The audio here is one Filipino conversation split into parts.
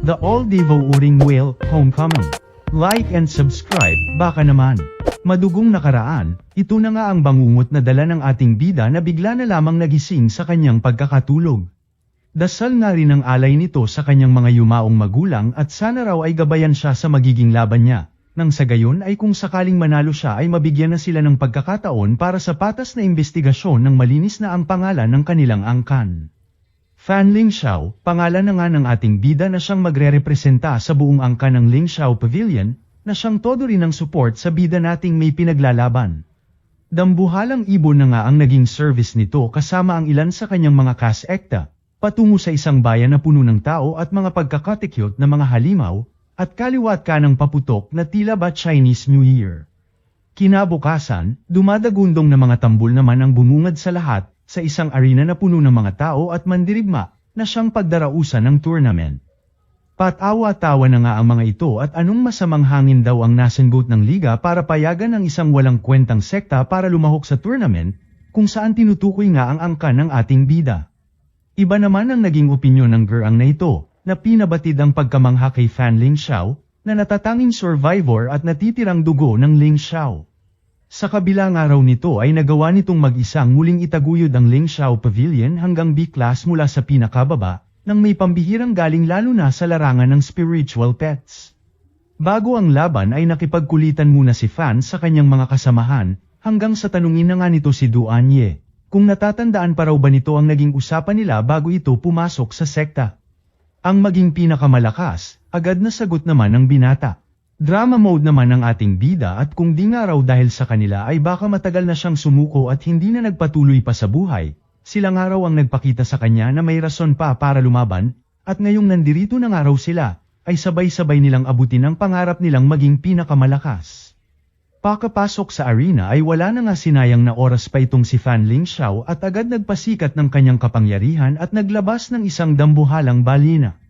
The all-devouring whale, homecoming. Like and subscribe, baka naman. Madugong nakaraan, ito na nga ang bangungot na dala ng ating bida na bigla na lamang nagising sa kanyang pagkakatulog. Dasal nga rin ang alay nito sa kanyang mga yumaong magulang at sana raw ay gabayan siya sa magiging laban niya. Nang sa gayon ay kung sakaling manalo siya ay mabigyan na sila ng pagkakataon para sa patas na investigasyon ng malinis na ang pangalan ng kanilang angkan. Fan Lingxiao, pangalan na nga ng ating bida na siyang magre-representa sa buong angkan ng Lingxiao Pavilion, na siyang todo rin ng support sa bida nating may pinaglalaban. Dambuhalang ibon na nga ang naging service nito kasama ang ilan sa kanyang mga kas-ekta, patungo sa isang bayan na puno ng tao at mga pagkakatikyot na mga halimaw, at kaliwat ka ng paputok na tila ba Chinese New Year. Kinabukasan, dumadagundong na mga tambol naman ang bumungad sa lahat, sa isang arena na puno ng mga tao at mandirigma, na siyang pagdarausan ng tournament. Patawa-tawa na nga ang mga ito at anong masamang hangin daw ang nasenggot ng liga para payagan ang isang walang kwentang sekta para lumahok sa tournament, kung saan tinutukoy nga ang angkan ng ating bida. Iba naman ang naging opinyon ng gerang na ito, na pinabatid ang pagkamangha kay Fan Lingxiao, na natatanging survivor at natitirang dugo ng Lingxiao. Sa kabilang araw nito ay nagawa nitong mag-isang muling itaguyod ang Lingxiao Pavilion hanggang B-class mula sa pinakababa, nang may pambihirang galing lalo na sa larangan ng spiritual pets. Bago ang laban ay nakipagkulitan muna si Fan sa kanyang mga kasamahan, hanggang sa tanungin na nga nito si Duan Ye, kung natatandaan pa raw ba nito ang naging usapan nila bago ito pumasok sa sekta. Ang maging pinakamalakas, agad na sagot naman ng binata. Drama mode naman ang ating bida at kung di nga raw dahil sa kanila ay baka matagal na siyang sumuko at hindi na nagpatuloy pa sa buhay, sila nga raw ang nagpakita sa kanya na may rason pa para lumaban, at ngayong nandirito na nga raw sila, ay sabay-sabay nilang abutin ang pangarap nilang maging pinakamalakas. Pagkapasok sa arena ay wala na nga sinayang na oras pa itong si Fan Lingxiao at agad nagpasikat ng kanyang kapangyarihan at naglabas ng isang dambuhalang balina.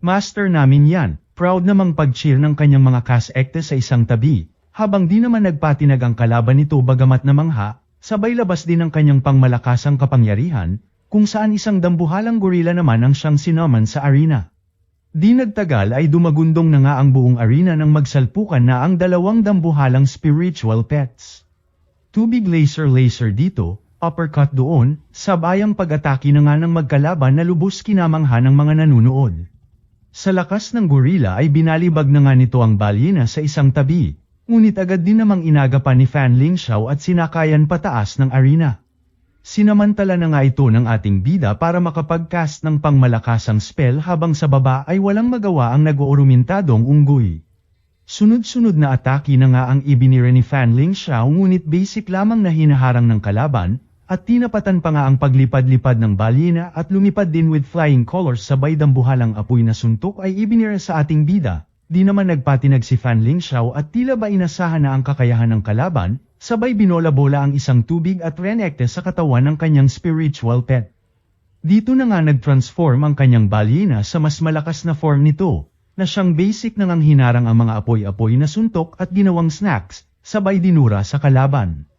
Master namin yan, proud namang pag-cheer ng kanyang mga kas-ekte sa isang tabi, habang di naman nagpatinag ang kalaban nito bagamat namangha, sabay labas din ang kanyang pangmalakasang kapangyarihan, kung saan isang dambuhalang gorila naman ang siyang sinaman sa arena. Di nagtagal ay dumagundong na nga ang buong arena nang magsalpukan na ang dalawang dambuhalang spiritual pets. Tubig laser dito, uppercut doon, sabayang pag-atake na nga ng magkalaban na lubos kinamangha ng mga nanunood. Sa lakas ng gorila ay binalibag na nga nito ang balyena sa isang tabi, ngunit agad din namang inagapan ni Fan Lingxiao at sinakayan pataas ng arena. Sinamantala na nga ito ng ating bida para makapag-cast ng pangmalakasang spell habang sa baba ay walang magawa ang nag-oorumintadong unggoy. Sunod-sunod na atake na nga ang ibinira ni Fan Lingxiao ngunit basic lamang na hinaharang ng kalaban, at tinapatan pa nga ang paglipad-lipad ng balyena at lumipad din with flying colors sabay dambuhalang apoy na suntok ay ibinira sa ating bida. Di naman nagpatinag si Fan Lingxiao at tila ba inasahan na ang kakayahan ng kalaban, sabay binola-bola ang isang tubig at renekte sa katawan ng kanyang spiritual pet. Dito na nga nag-transform ang kanyang balyena sa mas malakas na form nito, na siyang basic na ngang hinarang ang mga apoy-apoy na suntok at ginawang snacks, sabay dinura sa kalaban.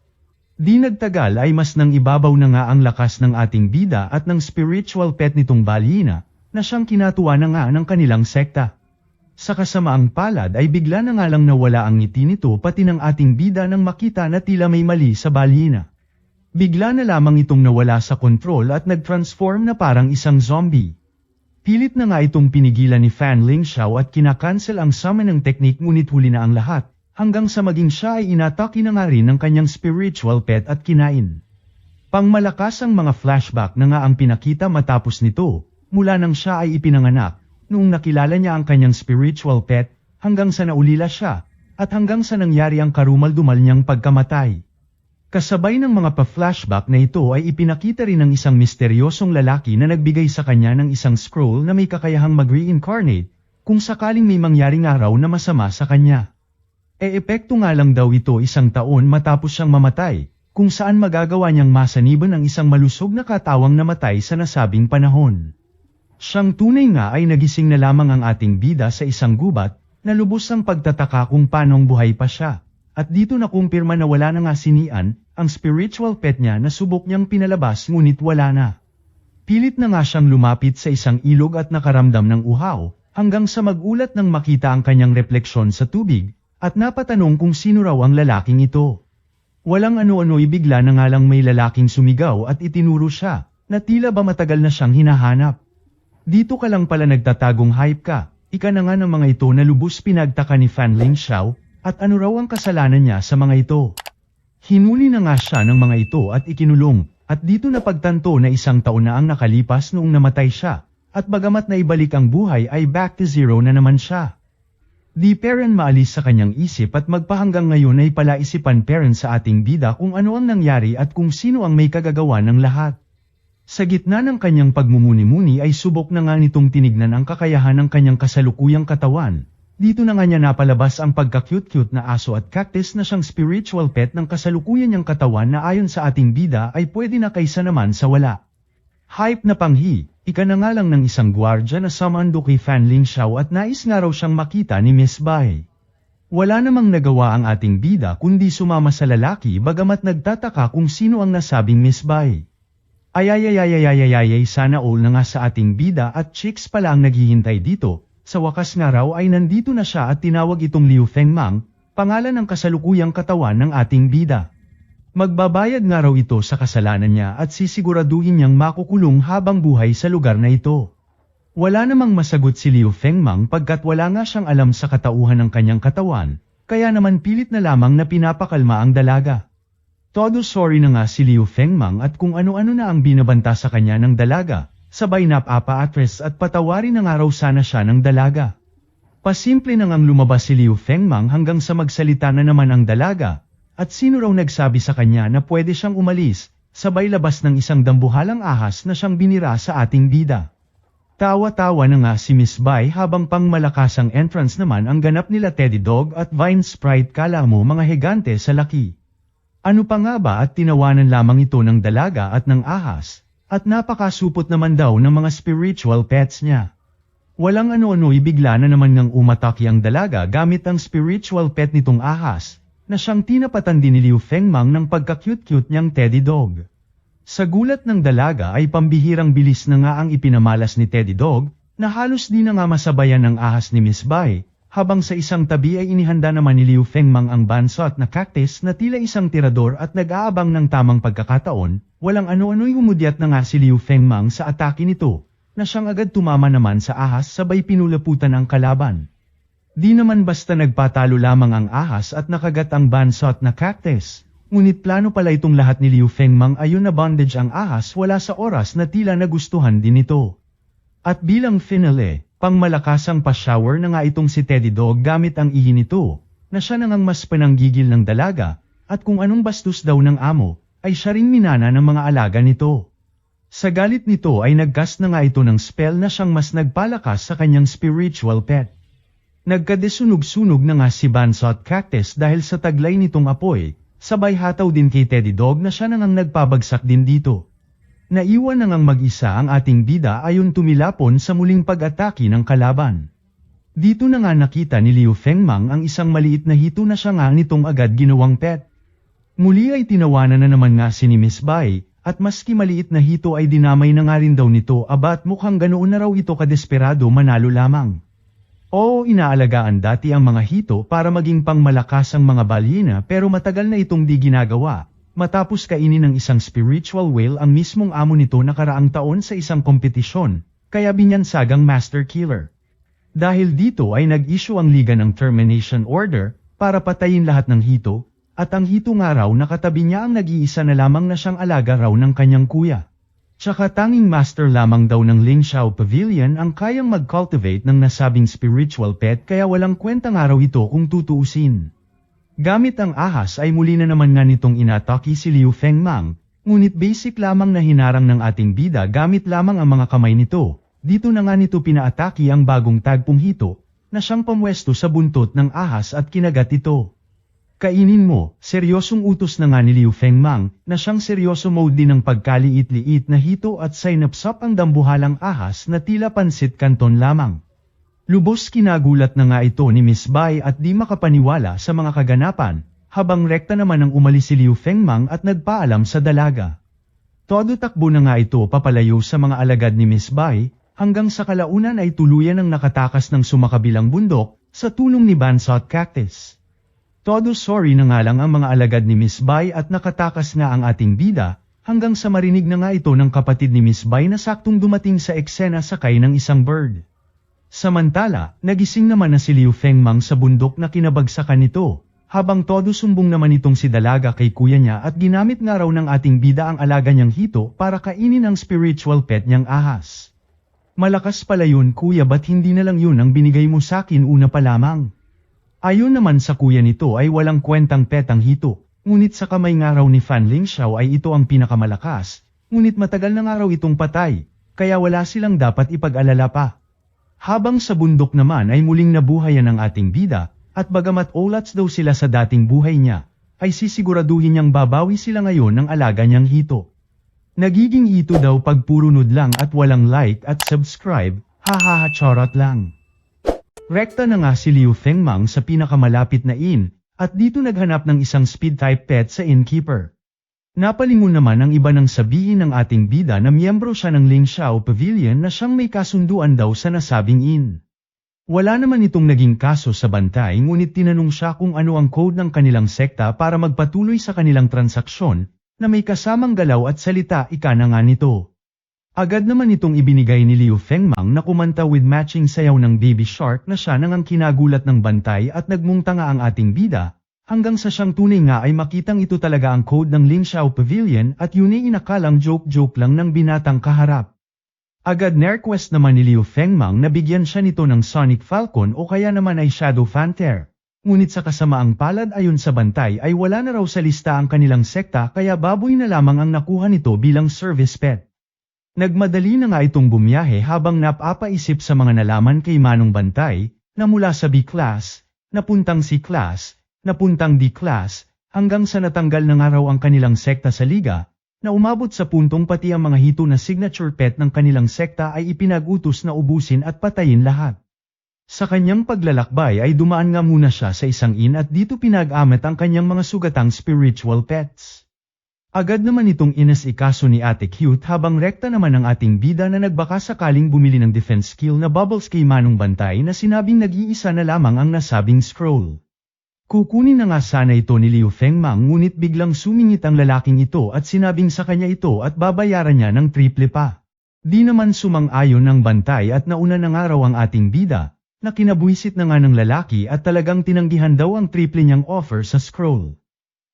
Di nagtagal ay mas nang ibabaw na nga ang lakas ng ating bida at ng spiritual pet nitong balyena, na siyang kinatuwa na nga ng kanilang sekta. Sa kasamaang palad ay bigla na nga lang nawala ang ngiti nito pati ng ating bida nang makita na tila may mali sa balyena. Bigla na lamang itong nawala sa kontrol at nag-transform na parang isang zombie. Pilit na nga itong pinigilan ni Fan Lingxiao at kinakancel ang summoning technique ngunit huli na ang lahat, hanggang sa maging siya ay inatake na nga rin ng kanyang spiritual pet at kinain. Pangmalakas ang mga flashback na nga ang pinakita matapos nito, mula nang siya ay ipinanganak. Noong nakilala niya ang kanyang spiritual pet, hanggang sa naulila siya, at hanggang sa nangyari ang karumal-dumal niyang pagkamatay. Kasabay ng mga pa-flashback na ito ay ipinakita rin ng isang misteryosong lalaki na nagbigay sa kanya ng isang scroll na may kakayahang mag-reincarnate, kung sakaling may mangyaring araw na masama sa kanya. Epekto nga lang daw ito isang taon matapos siyang mamatay, kung saan magagawa niyang masaniban ang isang malusog na katawang namatay sa nasabing panahon. Siyang tunay nga ay nagising na lamang ang ating bida sa isang gubat, na lubos ang pagtataka kung paanong buhay pa siya, at dito nakumpirma na wala na nga sinian, ang spiritual pet niya na subok niyang pinalabas ngunit wala na. Pilit na nga siyang lumapit sa isang ilog at nakaramdam ng uhaw, hanggang sa magulat nang makita ang kanyang refleksyon sa tubig, at napatanong kung sino raw ang lalaking ito. Walang ano-ano'y bigla na nga lang may lalaking sumigaw at itinuro siya, na tila ba matagal na siyang hinahanap. Dito ka lang pala nagtatagong hype ka, ika na nga ng mga ito na lubos pinagtaka ni Fan Ling Xiao, at ano raw ang kasalanan niya sa mga ito. Hinuli na nga siya ng mga ito at ikinulong, at dito napagtanto na 1 taon na ang nakalipas noong namatay siya, at bagamat na ibalik ang buhay ay back to zero na naman siya. Di peren maalis sa kanyang isip at magpahanggang ngayon ay palaisipan peren sa ating bida kung ano ang nangyari at kung sino ang may kagagawa ng lahat. Sa gitna ng kanyang pagmumuni-muni ay subok na nga nitong tinignan ang kakayahan ng kanyang kasalukuyang katawan. Dito na nga niya napalabas ang pagka-cute-cute na aso at cactus na siyang spiritual pet ng kasalukuyan niyang katawan na ayon sa ating bida ay pwede na kaysa naman sa wala. Hype na panghi, ika na nga lang ng isang gwardya na sumando kay Fan Ling Xiao at nais nga raw siyang makita ni Miss Bai. Wala namang nagawa ang ating bida kundi sumama sa lalaki bagamat nagtataka kung sino ang nasabing Miss Bai. Ayayayayayayayay sana all na nga sa ating bida at chicks pala ang naghihintay dito, sa wakas nga raw ay nandito na siya at tinawag itong Liu Fengmang, pangalan ng kasalukuyang katawan ng ating bida. Magbabayad nga raw ito sa kasalanan niya at sisiguraduhin niyang makukulong habang buhay sa lugar na ito. Wala namang masagot si Liu Fengmang pagkat wala nga siyang alam sa katauhan ng kanyang katawan, kaya naman pilit na lamang na pinapakalma ang dalaga. Todo sorry na nga si Liu Fengmang at kung ano-ano na ang binabanta sa kanya ng dalaga, sabay napapa-atres at patawarin na nga raw sana siya ng dalaga. Pasimple na ngang lumabas si Liu Fengmang hanggang sa magsalita na naman ang dalaga. At sino raw nagsabi sa kanya na pwede siyang umalis, sabay labas ng isang dambuhalang ahas na siyang binira sa ating bida. Tawa-tawa na nga si Miss Bai habang pangmalakasang entrance naman ang ganap nila Teddy Dog at Vine Sprite kala mo mga higante sa laki. Ano pa nga ba at tinawanan lamang ito ng dalaga at ng ahas, at napakasupot naman daw ng mga spiritual pets niya. Walang ano-ano'y bigla na naman ngang umatake ang dalaga gamit ang spiritual pet nitong ahas, na siyang tinapatan din ni Liu Fengmang ng pagka-cute-cute niyang Teddy Dog. Sa gulat ng dalaga ay pambihirang bilis na nga ang ipinamalas ni Teddy Dog, na halos di na nga masabayan ng ahas ni Miss Bai, habang sa isang tabi ay inihanda naman ni Liu Fengmang ang bansot na cactus na tila isang tirador at nag-aabang ng tamang pagkakataon, walang ano-ano'y humudyat na nga si Liu Fengmang sa atake nito, na siyang agad tumama naman sa ahas sabay pinulaputan ang kalaban. Di naman basta nagpatalo lamang ang ahas at nakagat ang bansot na cactus, ngunit plano pala itong lahat ni Liu Fengmang ayon na bondage ang ahas wala sa oras na tila nagustuhan din ito. At bilang finale, pangmalakasang pa-shower na nga itong si Teddy Dog gamit ang ihi nito, na siya nang mas pananggigil ng dalaga, at kung anong bastos daw ng amo, ay siya ring minana ng mga alaga nito. Sa galit nito ay nagcast na nga ito ng spell na siyang mas nagpalakas sa kanyang spiritual pet. Nagkadesunog-sunog na nga si Bansot Cactus dahil sa taglay nitong apoy, sabay hataw din kay Teddy Dog na siya nang nagpabagsak din dito. Naiwan na ngang mag-isa ang ating bida ayon tumilapon sa muling pag-atake ng kalaban. Dito na nga nakita ni Liu Fengmang ang isang maliit na hito na siya nga nitong agad ginawang pet. Muli ay tinawanan na naman nga si ni Miss Bai, at maski maliit na hito ay dinamay na nga rin daw nito abat mukhang ganoon na raw ito kadesperado manalo lamang. Oo, inaalagaan dati ang mga hito para maging pangmalakas ang mga balyena pero matagal na itong di ginagawa, matapos kainin ng isang spiritual whale ang mismong amo nito nakaraang taon sa isang kompetisyon, kaya binyansagang master killer. Dahil dito ay nag-issue ang liga ng termination order, para patayin lahat ng hito, at ang hito nga raw nakatabi niya ang nag-iisa na lamang na siyang alaga raw ng kanyang kuya. Tsaka tanging master lamang daw ng Ling Xiao Pavilion ang kayang mag-cultivate ng nasabing spiritual pet kaya walang kwentang araw ito kung tutuusin. Gamit ang ahas ay muli na naman nga nitong inatake si Liu Fengmang, ngunit basic lamang na hinarang ng ating bida gamit lamang ang mga kamay nito. Dito na nga nito pinaatake ang bagong tagpong hito, na siyang pamwesto sa buntot ng ahas at kinagat ito. Kainin mo, seryosong utos na nga ni Liu Fengmang, na siyang seryoso mode din ng pagkaliit-liit na hito at sinapsap ang dambuhalang ahas na tila pansit kanton lamang. Lubos kinagulat na nga ito ni Miss Bai at di makapaniwala sa mga kaganapan, habang rekta naman ang umalis si Liu Fengmang at nagpaalam sa dalaga. Todo takbo na nga ito papalayo sa mga alagad ni Miss Bai, hanggang sa kalaunan ay tuluyan ang nakatakas ng sumakabilang bundok, sa tulong ni Bansot Cactus. Todo sorry na nga lang ang mga alagad ni Miss Bai at nakatakas nga ang ating bida, hanggang sa marinig na nga ito ng kapatid ni Miss Bai na saktong dumating sa eksena sakay ng isang bird. Samantala, nagising naman na si Liu Fengmang sa bundok na kinabagsakan nito, habang todo sumbong naman itong si Dalaga kay kuya niya at ginamit nga raw ng ating bida ang alaga niyang hito para kainin ang spiritual pet niyang ahas. Malakas pala yun kuya, ba't hindi na lang yun ang binigay mo sakin una pa lamang? Ayon naman sa kuya nito ay walang kwentang pet ang hito, ngunit sa kamay nga raw ni Fan Lingxiao ay ito ang pinakamalakas, ngunit matagal na nga raw itong patay, kaya wala silang dapat ipag-alala pa. Habang sa bundok naman ay muling nabuhayan ng ating bida, at bagamat olats daw sila sa dating buhay niya, ay sisiguraduhin niyang babawi sila ngayon ng alaga niyang hito. Nagiging hito daw pag puro nude lang at walang like at subscribe, hahaha charot lang. Rekta na nga si Liu Fengmang sa pinakamalapit na inn, at dito naghanap ng isang speed-type pet sa innkeeper. Napalingon naman ang iba nang sabihin ng ating bida na miyembro siya ng Lingxiao Pavilion na siyang may kasunduan daw sa nasabing inn. Wala naman itong naging kaso sa bantay, ngunit tinanong siya kung ano ang code ng kanilang sekta para magpatuloy sa kanilang transaksyon, na may kasamang galaw at salita ika na nga nito. Agad naman itong ibinigay ni Liu Fengmang na kumanta with matching sayaw ng Baby Shark na siya nang ang kinagulat ng bantay at nagmungta nga ang ating bida, hanggang sa siyang tunay nga ay makitang ito talaga ang code ng Lingxiao Pavilion at yun ay inakalang joke-joke lang ng binatang kaharap. Agad na-request naman ni Liu Fengmang na bigyan siya nito ng Sonic Falcon o kaya naman ay Shadow Panther. Ngunit sa kasamaang palad ayon sa bantay ay wala na raw sa lista ang kanilang sekta kaya baboy na lamang ang nakuha nito bilang service pet. Nagmadali na nga itong bumiyahe habang napapaisip sa mga nalaman kay Manong Bantay, na mula sa B-class, napuntang C-class, napuntang D-class, hanggang sa natanggal na nga raw ang kanilang sekta sa liga, na umabot sa puntong pati ang mga hito na signature pet ng kanilang sekta ay ipinag-utos na ubusin at patayin lahat. Sa kanyang paglalakbay ay dumaan nga muna siya sa isang inn at dito pinag-amet ang kanyang mga sugatang spiritual pets. Agad naman itong inas-ikaso ni Ate Cute habang rekta naman ang ating bida na nagbaka sakaling bumili ng defense skill na bubbles kay Manong Bantay na sinabing nag-iisa na lamang ang nasabing scroll. Kukunin na nga sana ito ni Liu Fengmang ngunit biglang sumingit ang lalaking ito at sinabing sa kanya ito at babayaran niya ng triple pa. Di naman sumang-ayon ng Bantay at nauna na nga raw ang ating bida, na kinabuhisit na nga ng lalaki at talagang tinanggihan daw ang triple niyang offer sa scroll.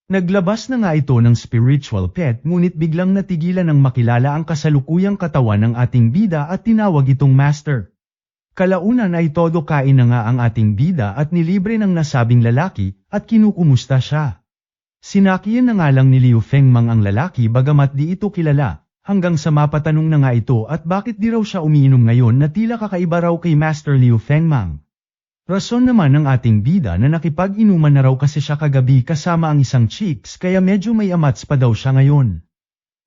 Naglabas na nga ito ng spiritual pet ngunit biglang natigilan ng makilala ang kasalukuyang katawan ng ating bida at tinawag itong master. Kalaunan ay todo kain na nga ang ating bida at nilibre ng nasabing lalaki at kinukumusta siya. Sinakiyan na nga lang ni Liu Fengmang ang lalaki bagamat di ito kilala, hanggang sa mapatanong na nga ito at bakit di raw siya umiinom ngayon na tila kakaiba raw kay Master Liu Fengmang. Rason naman ng ating bida na nakipag-inuman na raw kasi siya kagabi kasama ang isang chicks kaya medyo may amats pa daw siya ngayon.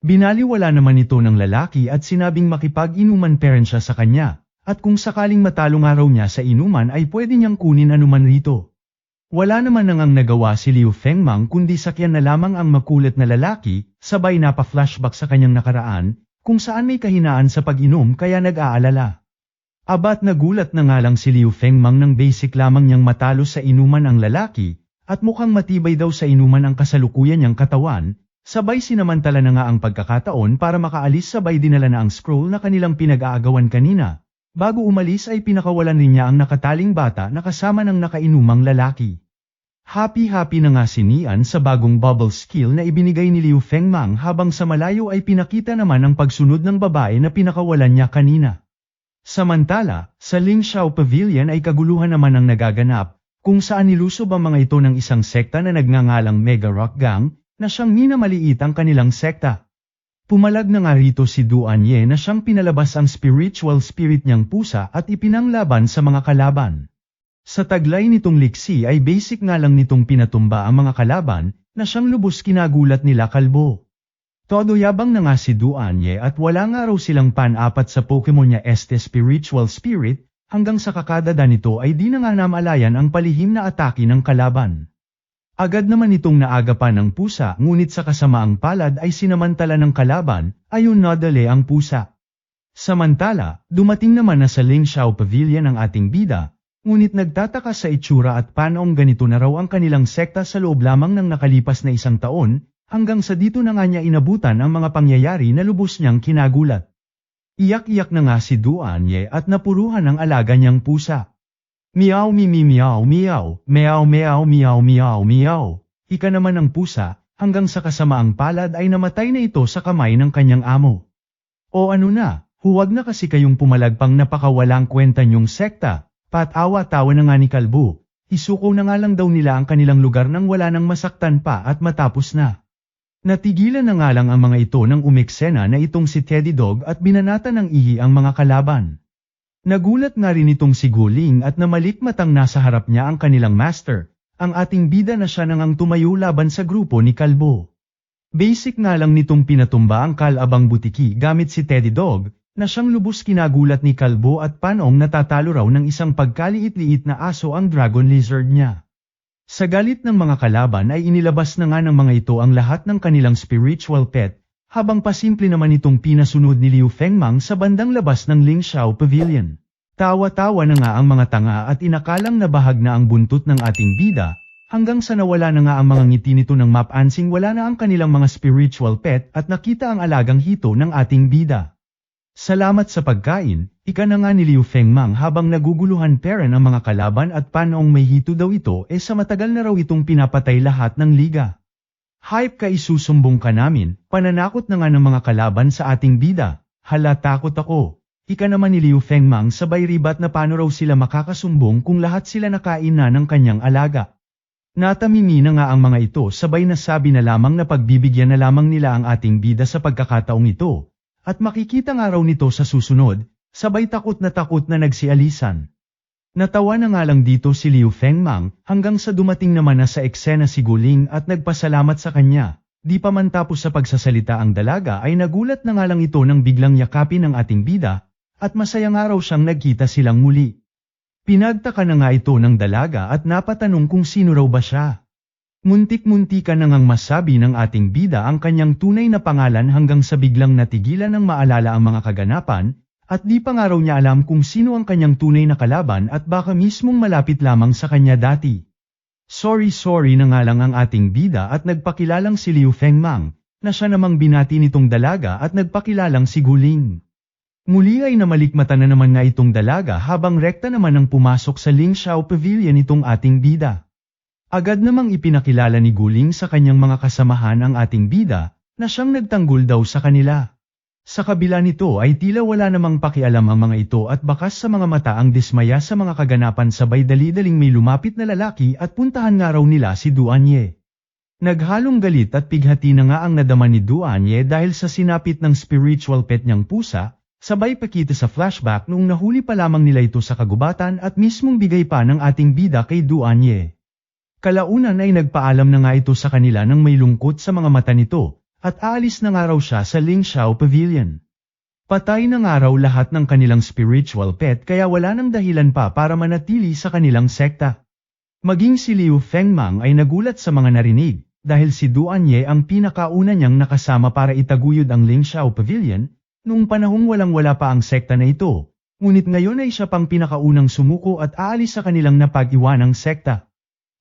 Binaliwala naman ito ng lalaki at sinabing makipag-inuman pa rin siya sa kanya. At kung sakaling matalo nga raw niya sa inuman ay pwede niyang kunin anuman rito. Wala naman nang nagawa si Liu Fengmang kundi sakyan na lamang ang makulit na lalaki, sabay napa-flashback sa kanyang nakaraan, kung saan may kahinaan sa pag-inom kaya nag-aalala. Abat nagulat na nga lang si Liu Fengmang nang basic lamang niyang matalo sa inuman ang lalaki, at mukhang matibay daw sa inuman ang kasalukuyan niyang katawan, sabay sinamantala na nga ang pagkakataon para makaalis sabay dinala na ang scroll na kanilang pinag-aagawan kanina. Bago umalis ay pinakawalan rin niya ang nakataling bata na kasama ng nakainumang lalaki. Happy-happy na nga si Nian sa bagong bubble skill na ibinigay ni Liu Fengmang habang sa malayo ay pinakita naman ang pagsunod ng babae na pinakawalan niya kanina. Samantala, sa Lingxiao Pavilion ay kaguluhan naman ang nagaganap, kung saan nilusob ang mga ito ng isang sekta na nagngangalang Mega Rock Gang, na siyang minamaliit ang kanilang sekta. Pumalag na nga rito si Duan Ye na siyang pinalabas ang spiritual spirit niyang pusa at ipinanglaban sa mga kalaban. Sa taglay nitong liksi ay basic nga lang nitong pinatumba ang mga kalaban, na siyang lubos kinagulat nila kalbo. Todo yabang na nga si Duan Ye at wala nga raw silang pan-apat sa Pokemon niya spiritual spirit, hanggang sa kakadada nito ay di na nga namalayan ang palihim na atake ng kalaban. Agad naman itong naagapan ng pusa ngunit sa kasamaang palad ay sinamantala ng kalaban, ayon nadali ang pusa. Samantala, dumating naman na sa Ling Xiao Pavilion ang ating bida, ngunit nagtataka sa itsura at panoong ganito na raw ang kanilang sekta sa loob lamang ng nakalipas na 1 taon, hanggang sa dito na nga niya inabutan ang mga pangyayari na lubos niyang kinagulat. Iyak-iyak na nga si Duan Ye at napuruhan ang alaga niyang pusa. Meow mimi meow meow, meow meow meow meow meow. Ika naman ang pusa, hanggang sa kasamaang palad ay namatay na ito sa kamay ng kanyang amo. O ano na, huwag na kasi kayong pumalagpang napakawalang kwenta niyong sekta, patawa-tawa na nga ni Kalbo. Isuko na nga lang daw nila ang kanilang lugar nang wala nang masaktan pa at matapos na. Natigilan na nga lang ang mga ito nang umeksena na itong si Teddy Dog at binanata ng ihi ang mga kalaban. Nagulat nga rin itong si Guling at namalikmatang nasa harap niya ang kanilang master, ang ating bida na siya nang tumayo laban sa grupo ni Kalbo. Basic nga lang nitong pinatumba ang kalabang butiki gamit si Teddy Dog, na siyang lubos kinagulat ni Kalbo at panoong natatalo raw ng isang pagkaliit-liit na aso ang dragon lizard niya. Sa galit ng mga kalaban ay inilabas na nga ng mga ito ang lahat ng kanilang spiritual pet, habang pasimple naman itong pinasunod ni Liu Fengmang sa bandang labas ng Ling Xiao Pavilion. Tawa-tawa na nga ang mga tanga at inakalang nabahag na ang buntot ng ating bida, hanggang sa nawala na nga ang mga ngiti nito ng mapansing wala na ang kanilang mga spiritual pet at nakita ang alagang hito ng ating bida. Salamat sa pagkain, ika na nga ni Liu Fengmang habang naguguluhan peren ang mga kalaban at panoong may hito daw ito sa matagal na raw itong pinapatay lahat ng liga. Hype ka isusumbong ka namin, pananakot na nga ng mga kalaban sa ating bida, hala takot ako. Ika naman ni Liu Fengmang sabay ribat na paano raw sila makakasumbong kung lahat sila nakain na ng kanyang alaga. Natamimi na nga ang mga ito sabay nasabi na lamang na pagbibigyan na lamang nila ang ating bida sa pagkakataong ito. At makikita nga raw nito sa susunod, sabay takot na nagsialisan. Natawa na nga lang dito si Liu Fengmang hanggang sa dumating naman na sa eksena si Guling at nagpasalamat sa kanya. Di pa man tapos sa pagsasalita ang dalaga ay nagulat na nga lang ito nang biglang yakapin ng ating bida at masayang araw siyang nagkita silang muli. Pinagtaka na nga ito ng dalaga at napatanong kung sino raw ba siya. Muntik-muntika na ngang masabi ng ating bida ang kanyang tunay na pangalan hanggang sa biglang natigilan ng maalala ang mga kaganapan, at di pa nga raw niya alam kung sino ang kanyang tunay na kalaban at baka mismong malapit lamang sa kanya dati. Sorry na nga lang ang ating bida at nagpakilalang si Liu Fengmang, na siya namang binati nitong dalaga at nagpakilalang si Guling. Muli ay namalikmata na naman nga itong dalaga habang rekta naman ang pumasok sa Ling Xiao Pavilion itong ating bida. Agad namang ipinakilala ni Guling sa kanyang mga kasamahan ang ating bida, na siyang nagtanggol daw sa kanila. Sa kabila nito ay tila wala namang pakialam ang mga ito at bakas sa mga mata ang dismaya sa mga kaganapan sabay dali-daling may lumapit na lalaki at puntahan nga raw nila si Duan Ye. Naghalong galit at pighati na nga ang nadama ni Duan Ye dahil sa sinapit ng spiritual pet niyang pusa, sabay pakita sa flashback noong nahuli pa lamang nila ito sa kagubatan at mismong bigay pa ng ating bida kay Duan Ye. Kalaunan ay nagpaalam na nga ito sa kanila nang may lungkot sa mga mata nito, at aalis na nga raw siya sa Ling Xiao Pavilion. Patay na nga raw lahat ng kanilang spiritual pet kaya wala nang dahilan pa para manatili sa kanilang sekta. Maging si Liu Fengmang ay nagulat sa mga narinig, dahil si Duan Ye ang pinakauna niyang nakasama para itaguyod ang Ling Xiao Pavilion, noong panahong walang-wala pa ang sekta na ito, ngunit ngayon ay siya pang pinakaunang sumuko at aalis sa kanilang napag-iwanang sekta.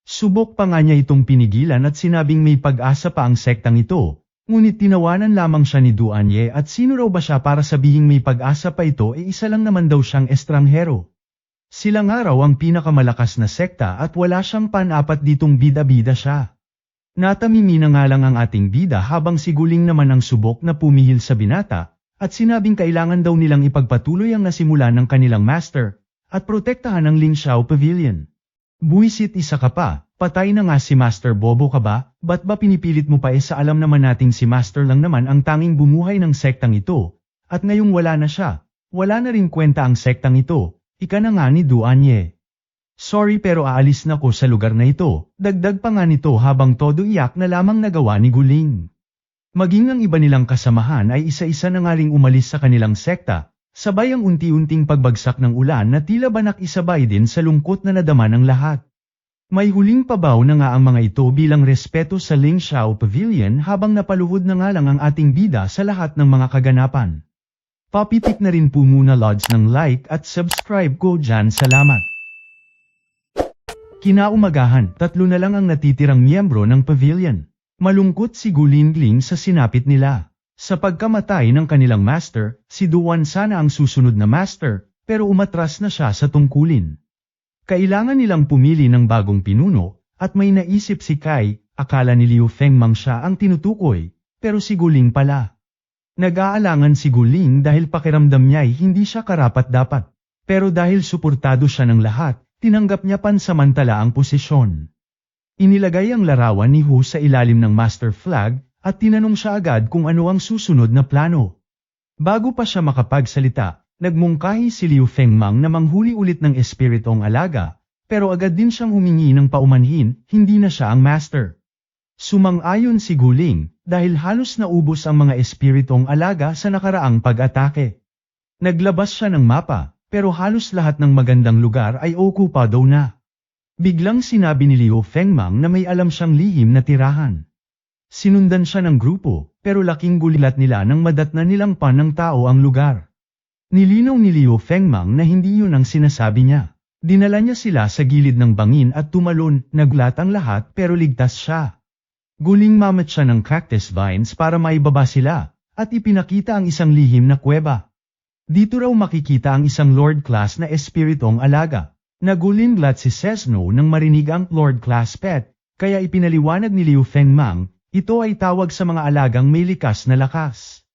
Subok pa nga niya itong pinigilan at sinabing may pag-asa pa ang sektang ito, ngunit tinawanan lamang siya ni Duan Ye at sino raw ba siya para sabihing may pag-asa pa ito isa lang naman daw siyang estranghero. Sila nga raw ang pinakamalakas na sekta at wala siyang pan-apat ditong bida-bida siya. Natamimi na nga lang ang ating bida habang si Guling naman ang subok na pumihil sa binata, at sinabing kailangan daw nilang ipagpatuloy ang nasimulan ng kanilang master, at protektahan ang Ling Xiao Pavilion. Buwisit isa ka pa, patay na nga si Master Bobo ka ba, ba't ba pinipilit mo pa sa alam naman nating si Master lang naman ang tanging bumuhay ng sektang ito, at ngayong wala na siya, wala na rin kwenta ang sektang ito, ika na nga ni Duan Ye. Sorry pero aalis na ko sa lugar na ito, dagdag pa nga nito habang todo iyak na lamang nagawa ni Guling. Maging ang iba nilang kasamahan ay isa-isa na nga ring umalis sa kanilang sekta, sabay ang unti-unting pagbagsak ng ulan na tila ba nakisabay din sa lungkot na nadama ng lahat. May huling pabaw na nga ang mga ito bilang respeto sa Ling Xiao Pavilion habang napaluhod na nga lang ang ating bida sa lahat ng mga kaganapan. Papitik na rin po muna Lods ng like at subscribe ko dyan, salamat. Kinaumagahan, 3 na lang ang natitirang miyembro ng pavilion. Malungkot si Gulingling sa sinapit nila. Sa pagkamatay ng kanilang master, si Duan sana ang susunod na master, pero umatras na siya sa tungkulin. Kailangan nilang pumili ng bagong pinuno, at may naisip si Kai, akala ni Liu Fengmang siya ang tinutukoy, pero si Guling pala. Nag-aalangan si Guling dahil pakiramdam niya'y hindi siya karapat-dapat, pero dahil suportado siya ng lahat, tinanggap niya pansamantala ang posisyon. Inilagay ang larawan ni Hu sa ilalim ng master flag, at tinanong siya agad kung ano ang susunod na plano. Bago pa siya makapagsalita, nagmungkahi si Liu Fengmang na manghuli ulit ng espiritong alaga, pero agad din siyang humingi ng paumanhin, hindi na siya ang master. Sumang-ayon si Guling, dahil halos naubos ang mga espiritong alaga sa nakaraang pag-atake. Naglabas siya ng mapa, pero halos lahat ng magandang lugar ay okupado na. Biglang sinabi ni Liu Fengmang na may alam siyang lihim na tirahan. Sinundan siya ng grupo, pero laking gulat nila nang madatna nilang pan ng tao ang lugar. Nilinaw ni Liu Fengmang na hindi yun ang sinasabi niya. Dinala niya sila sa gilid ng bangin at tumalon, naglat ang lahat pero ligtas siya. Guling mamat siya ng cactus vines para maibaba sila, at ipinakita ang isang lihim na kuweba. Dito raw makikita ang isang Lord Class na espiritong alaga. Nagulinlat si Sesno nang marinig ang Lord Class pet, kaya ipinaliwanag ni Liu Fengmang, ito ay tawag sa mga alagang may likas na lakas.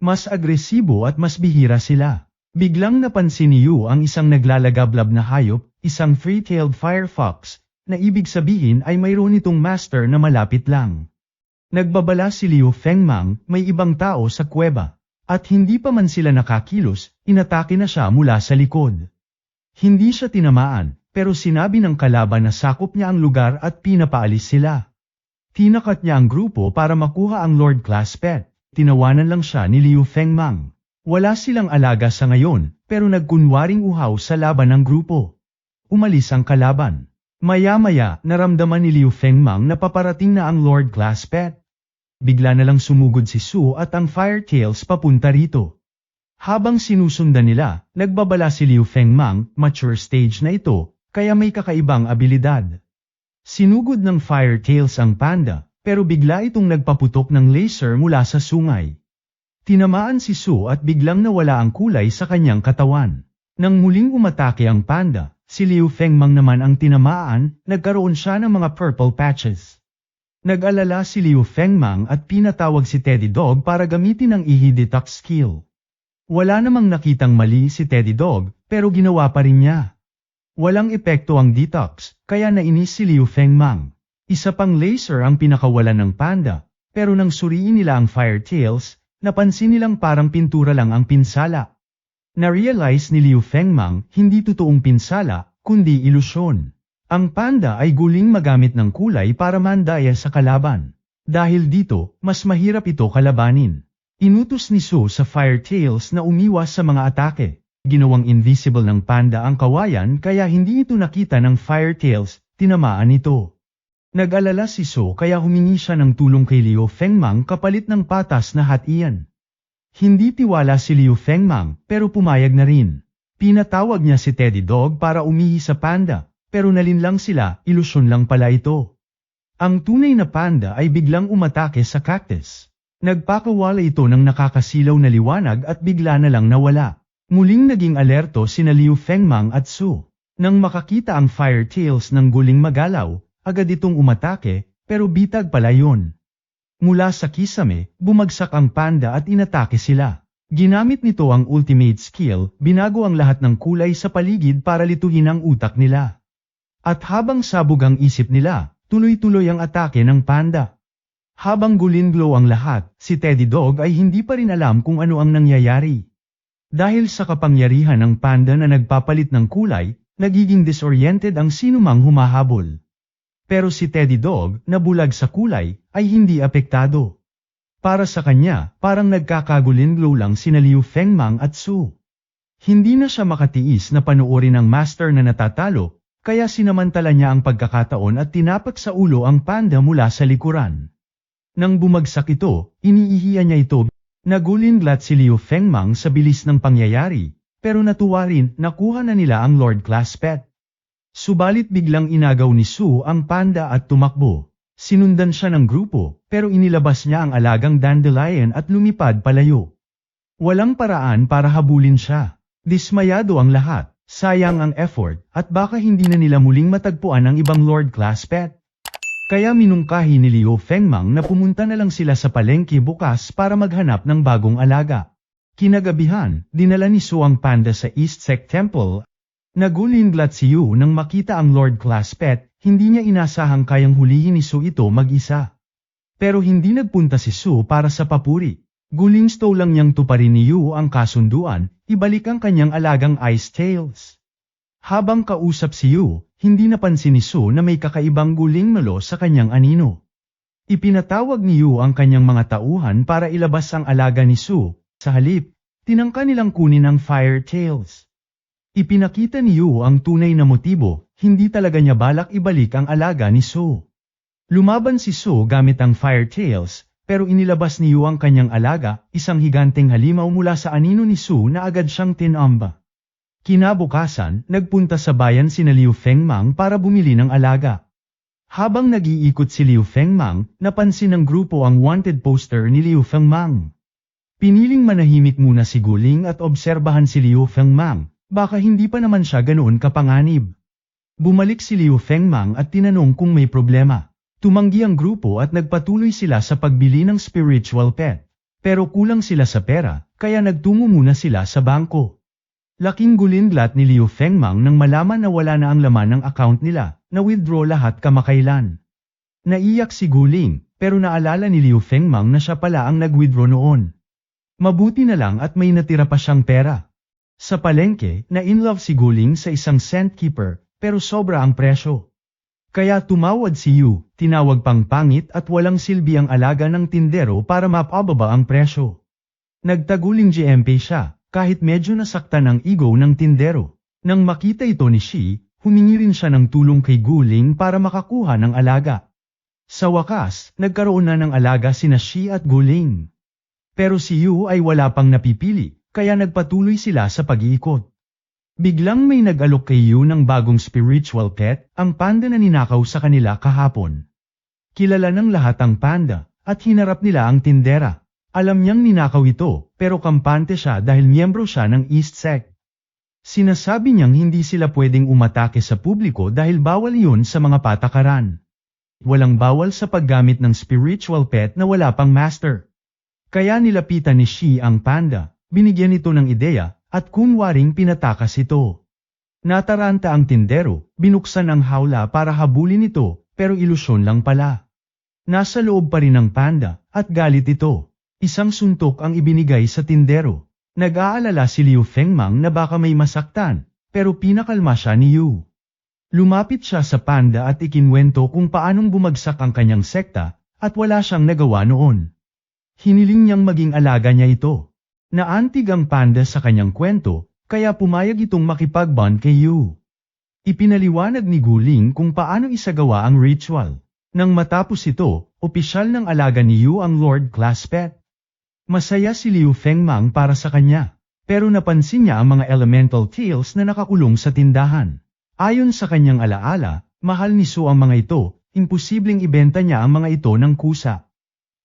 Mas agresibo at mas bihira sila. Biglang napansin ni Yu ang isang naglalagablab na hayop, isang three-tailed firefox, na ibig sabihin ay mayroon itong master na malapit lang. Nagbabala si Liu Fengmang, may ibang tao sa kuweba, at hindi pa man sila nakakilos, inatake na siya mula sa likod. Hindi siya tinamaan, pero sinabi ng kalaban na sakop niya ang lugar at pinapaalis sila. Tinakat niya ang grupo para makuha ang Lord Class pet. Tinawanan lang siya ni Liu Fengmang. Wala silang alaga sa ngayon, pero nagkunwaring uhaw sa laban ng grupo. Umalis ang kalaban. Maya-maya, naramdaman ni Liu Fengmang na paparating na ang Lord Class pet. Bigla na lang sumugod si Su at ang Firetails papunta rito. Habang sinusundan nila, nagbabala si Liu Fengmang, mature stage na ito, kaya may kakaibang abilidad. Sinugod ng Firetails ang panda, pero bigla itong nagpaputok ng laser mula sa sungay. Tinamaan si Su at biglang nawala ang kulay sa kanyang katawan. Nang muling umatake ang panda, si Liu Fengmang naman ang tinamaan, nagkaroon siya ng mga purple patches. Nag-alala si Liu Fengmang at pinatawag si Teddy Dog para gamitin ang ihi detox skill. Wala namang nakitang mali si Teddy Dog, pero ginawa pa rin niya. Walang epekto ang detox, kaya nainis si Liu Fengmang. Isa pang laser ang pinakawalan ng panda, pero nang suriin nila ang Firetails, napansin nilang parang pintura lang ang pinsala. Na-realize ni Liu Fengmang, hindi totoong pinsala, kundi ilusyon. Ang panda ay guling magamit ng kulay para mandaya sa kalaban. Dahil dito, mas mahirap ito kalabanin. Inutos ni Su sa Firetails na umiwas sa mga atake. Ginawang invisible ng panda ang kawayan kaya hindi ito nakita ng Firetails, tinamaan ito. Nag-alala si Su kaya humingi siya ng tulong kay Liu Fengmang kapalit ng patas na hatian. Hindi tiwala si Liu Fengmang, pero pumayag na rin. Pinatawag niya si Teddy Dog para umihi sa panda, pero nalinlang sila, ilusyon lang pala ito. Ang tunay na panda ay biglang umatake sa cactus. Nagpakawala ito ng nakakasilaw na liwanag at bigla na lang nawala. Muling naging alerto sina Liu Fengmang at Su. Nang makakita ang Firetails ng guling magalaw, agad itong umatake, pero bitag pala yun. Mula sa kisame, bumagsak ang panda at inatake sila. Ginamit nito ang ultimate skill, binago ang lahat ng kulay sa paligid para lituhin ang utak nila. At habang sabog ang isip nila, tuloy-tuloy ang atake ng panda. Habang gulinglo ang lahat, si Teddy Dog ay hindi pa rin alam kung ano ang nangyayari. Dahil sa kapangyarihan ng panda na nagpapalit ng kulay, nagiging disoriented ang sinumang humahabol. Pero si Teddy Dog, na bulag sa kulay, ay hindi apektado. Para sa kanya, parang nagkakagulinglo lang sina Liu Fengmang at Su. Hindi na siya makatiis na panuorin ang master na natatalo, kaya sinamantala niya ang pagkakataon at tinapak sa ulo ang panda mula sa likuran. Nang bumagsak ito, iniihiya niya ito Nagulinlat si Liu Fengmang sa bilis ng pangyayari, pero natuwa rin nakuha na nila ang Lord Class Pet. Subalit biglang inagaw ni Su ang panda at tumakbo. Sinundan siya ng grupo, pero inilabas niya ang alagang dandelion at lumipad palayo. Walang paraan para habulin siya. Dismayado ang lahat, sayang ang effort, at baka hindi na nila muling matagpuan ang ibang Lord Class Pet. Kaya minungkahi ni Liu Fengmang na pumunta na lang sila sa palengke bukas para maghanap ng bagong alaga. Kinagabihan, dinala ni Su ang panda sa East Sec Temple. Nagulinlat si Yu nang makita ang Lord Class Pet, hindi niya inasahang kayang hulihin ni Su ito mag-isa. Pero hindi nagpunta si Su para sa papuri. Gusto lang niyang tuparin ni Yu ang kasunduan, ibalik ang kanyang alagang Ice Tails. Habang kausap si Yu, hindi napansin ni Su na may kakaibang guling malo sa kanyang anino. Ipinatawag ni Yu ang kanyang mga tauhan para ilabas ang alaga ni Su. Sa halip, tinangka nilang kunin ang Fire Tails. Ipinakita ni Yu ang tunay na motibo, hindi talaga niya balak ibalik ang alaga ni Su. Lumaban si Su gamit ang Fire Tails, pero inilabas ni Yu ang kanyang alaga, isang higanteng halimaw mula sa anino ni Su na agad siyang tinamba. Kinabukasan, nagpunta sa bayan sina Liu Fengmang para bumili ng alaga. Habang nag-iikot si Liu Fengmang, napansin ng grupo ang wanted poster ni Liu Fengmang. Piniling manahimik muna si Guling at obserbahan si Liu Fengmang, baka hindi pa naman siya ganoon kapanganib. Bumalik si Liu Fengmang at tinanong kung may problema. Tumanggi ang grupo at nagpatuloy sila sa pagbili ng spiritual pet. Pero kulang sila sa pera, kaya nagtungo muna sila sa bangko. Laking gulinlat ni Liu Fengmang nang malaman na wala na ang laman ng account nila, na withdraw lahat kamakailan. Naiyak si Guling, pero naalala ni Liu Fengmang na siya pala ang nag-withdraw noon. Mabuti na lang at may natira pa siyang pera. Sa palengke, na-inlove si Guling sa isang scent keeper, pero sobra ang presyo. Kaya tumawad si Yu, tinawag pang pangit at walang silbi ang alaga ng tindero para mapababa ang presyo. Nagtaguling GMP siya, kahit medyo nasaktan ang ego ng tindero. Nang makita ito ni Shi, humingi rin siya ng tulong kay Guling para makakuha ng alaga. Sa wakas, nagkaroon na ng alaga sina Shi at Guling. Pero si Yu ay wala pang napipili, kaya nagpatuloy sila sa pag-iikot. Biglang may nag-alok kay Yu ng bagong spiritual pet, ang panda na ninakaw sa kanila kahapon. Kilala ng lahat ang panda, at hinarap nila ang tindera. Alam niyang ninakaw ito, pero kampante siya dahil miyembro siya ng East Sec. Sinasabi niyang hindi sila pwedeng umatake sa publiko dahil bawal yun sa mga patakaran. Walang bawal sa paggamit ng spiritual pet na wala pang master. Kaya nilapitan ni Shi ang panda, binigyan ito ng ideya, at kunwaring pinatakas ito. Nataranta ang tindero, binuksan ang hawla para habulin ito, pero ilusyon lang pala. Nasa loob pa rin ang panda, at galit ito. Isang suntok ang ibinigay sa tindero. Nag-aalala si Liu Fengmang na baka may masaktan, pero pinakalma siya ni Yu. Lumapit siya sa panda at ikinwento kung paanong bumagsak ang kanyang sekta, at wala siyang nagawa noon. Hiniling niyang maging alaga niya ito. Naantig ang panda sa kanyang kwento, kaya pumayag itong makipag-bond kay Yu. Ipinaliwanag ni Guling kung paano isagawa ang ritual. Nang matapos ito, opisyal ng alaga ni Yu ang Lord Class Pet. Masaya si Liu Fengmang para sa kanya, pero napansin niya ang mga elemental tails na nakakulong sa tindahan. Ayon sa kanyang alaala, mahal ni Su ang mga ito, imposibleng ibenta niya ang mga ito ng kusa.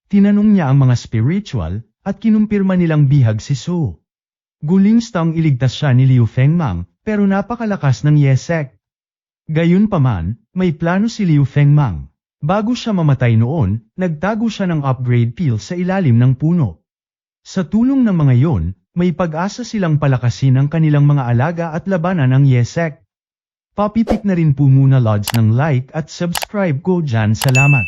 Tinanong niya ang mga spiritual, at kinumpirma nilang bihag si Su. Gulingstang iligtas siya ni Liu Fengmang, pero napakalakas ng Yesek. Gayunpaman, may plano si Liu Fengmang. Bago siya mamatay noon, nagtago siya ng upgrade pill sa ilalim ng puno. Sa tulong ng mga yon, may pag-asa silang palakasin ang kanilang mga alaga at labanan ang Yesek. Papitik na rin po muna Lods ng like at subscribe ko dyan, salamat.